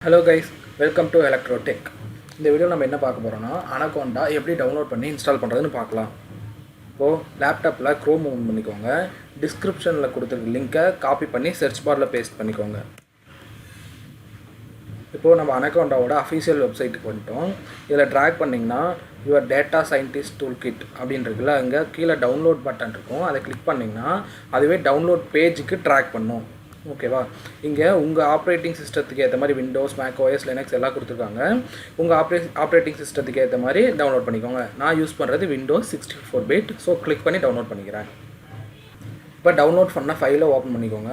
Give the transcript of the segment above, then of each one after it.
Hello guys, welcome to Electrotech. இந்த video நம்ம என்ன பார்க்க போறோம்னா Anaconda எப்படி டவுன்லோட் பண்ணி இன்ஸ்டால் பண்றதுன்னு பார்க்கலாம். இப்போ லேப்டாப்ல Chrome ஓபன் பண்ணிக்கோங்க. டிஸ்கிரிப்ஷன்ல கொடுத்திருக்க லிங்கை காப்பி பண்ணி சர்ச் பார்ல பேஸ்ட் பண்ணிக்கோங்க. இப்போ நம்ம Anacondaவோட அஃபிஷியல் வெப்சைட்டுக்கு வந்துட்டோம். இதில் ட்ராக் பண்ணிங்கன்னா your data scientist tool kit அப்படின்னு இருக்குல்ல, அங்கே கீழே டவுன்லோட் பட்டன் இருக்கும். அதை கிளிக் பண்ணிங்கன்னா அதுவே டவுன்லோட் பேஜுக்கு ட்ராக் பண்ணும். ஓகேவா, இங்கே உங்கள் ஆப்ரேட்டிங் சிஸ்டத்துக்கு ஏற்ற மாதிரி விண்டோஸ், மேக் ஓஎஸ், லினக்ஸ் எல்லாம் கொடுத்துருக்காங்க. உங்கள் ஆப்ரேட்டிங் சிஸ்டத்துக்கு ஏற்ற மாதிரி டவுன்லோட் பண்ணிக்கோங்க. நான் யூஸ் பண்ணுறது விண்டோஸ் 64 பிட். ஸோ கிளிக் பண்ணி டவுன்லோட் பண்ணிக்கிறேன். இப்போ டவுன்லோட் பண்ண ஃபைலை ஓப்பன் பண்ணிக்கோங்க.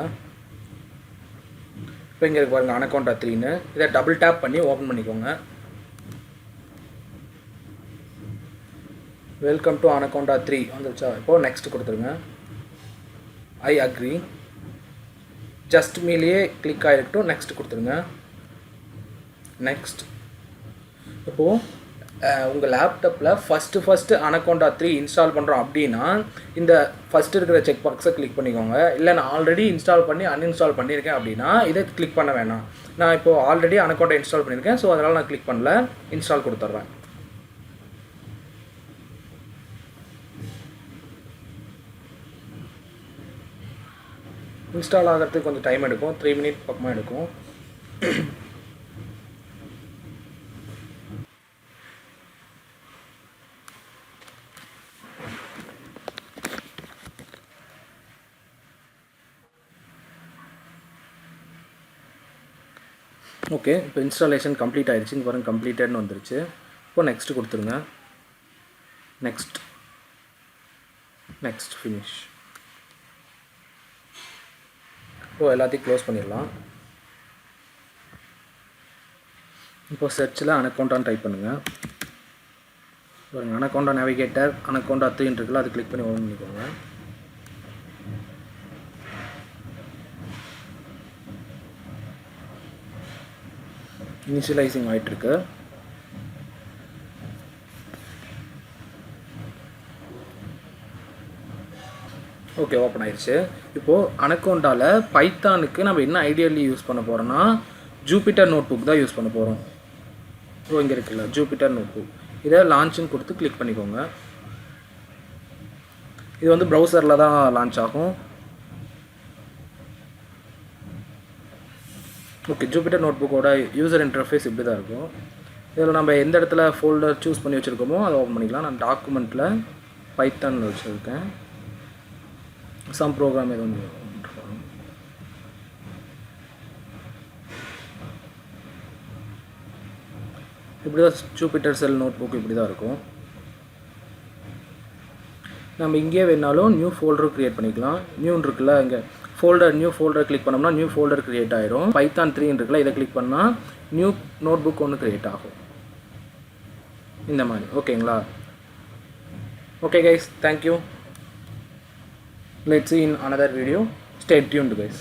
இப்போ இங்கே இருக்கு பாருங்கள் Anaconda 3ன்னு. இதை டபுள் டேப் பண்ணி ஓப்பன் பண்ணிக்கோங்க. வெல்கம் டு Anaconda 3 வந்துருச்சா? இப்போது நெக்ஸ்ட் கொடுத்துருங்க. I agree. ஜஸ்ட் மீலியே கிளிக் ஆகிருக்கட்டும். நெக்ஸ்ட் கொடுத்துருங்க. நெக்ஸ்ட். இப்போது உங்கள் லேப்டாப்பில் ஃபஸ்ட்டு Anaconda 3 இன்ஸ்டால் பண்ணுறோம் அப்படின்னா இந்த ஃபஸ்ட்டு இருக்கிற செக் பாக்ஸை கிளிக் பண்ணிக்கோங்க. இல்லை நான் ஆல்ரெடி இன்ஸ்டால் பண்ணி அன்இன்ஸ்டால் பண்ணியிருக்கேன் அப்படின்னா இதை கிளிக் பண்ண வேணாம். நான் இப்போது ஆல்ரெடி Anaconda இன்ஸ்டால் பண்ணியிருக்கேன். ஸோ அதனால் நான் கிளிக் பண்ணல, இன்ஸ்டால் கொடுத்துட்றேன். இன்ஸ்டால் ஆகிறதுக்கு கொஞ்சம் டைம் எடுக்கும். 3 மினிட் பக்கமாக எடுக்கும். ஓகே, இப்போ இன்ஸ்டாலேஷன் கம்ப்ளீட் ஆகிடுச்சு. இங்கே பாருங்கள் கம்ப்ளீட்டட்னு வந்துருச்சு. இப்போ நெக்ஸ்ட் கொடுத்துருங்க. Next next finish. இப்போ எல்லாத்தையும் க்ளோஸ் பண்ணிடலாம். இப்போ சர்ச்சில் Anaconda டைப் பண்ணுங்கள். பாருங்கள் Anaconda நேவிகேட்டர் Anaconda 3 இருக்குல்ல, அது கிளிக் பண்ணி ஓப்பன் பண்ணிக்கோங்க. இனிஷியலைசிங் ஆகிட்டுருக்கு. ஓகே, ஓப்பன் ஆயிடுச்சு. இப்போது Anacondaவில் பைத்தானுக்கு நம்ம என்ன ஐடியலி யூஸ் பண்ண போகிறோம்னா ஜூபிட்டர் நோட் புக் தான் யூஸ் பண்ண போகிறோம். இப்போ இங்கே இருக்குல்ல ஜூபிட்டர் நோட் புக், இதை லான்ச்சுன்னு கொடுத்து கிளிக் பண்ணிக்கோங்க. இது வந்து ப்ரௌசரில் தான் லான்ச் ஆகும். ஓகே, ஜூபிட்டர் நோட் புக்கோட யூசர் இன்டர்ஃபேஸ் இப்படி தான் இருக்கும். இதில் நம்ம எந்த இடத்துல ஃபோல்டர் சூஸ் பண்ணி வச்சுருக்கோமோ அதை ஓப்பன் பண்ணிக்கலாம். நான் டாக்குமெண்ட்டில் பைத்தான் வச்சுருக்கேன். சம் ப்ரோக்ராம் எதுவும் இப்படி தான் ஜூபிட்டர் செல் நோட் புக் இப்படி தான் இருக்கும். நம்ம இங்கே வேணாலும் நியூ ஃபோல்டர் க்ரியேட் பண்ணிக்கலாம். நியூன்னு இருக்குல்ல, இங்கே நியூ ஃபோல்டர் கிளிக் பண்ணோம்னா நியூ ஃபோல்டர் க்ரியேட் ஆகிரும். பைத்தான் 3 இருக்குல்ல, இதை கிளிக் பண்ணால் நியூ நோட் புக் ஒன்று க்ரியேட் ஆகும் இந்த மாதிரி. ஓகேங்களா? Okay guys, thank you. Let's see in another video. Stay tuned guys.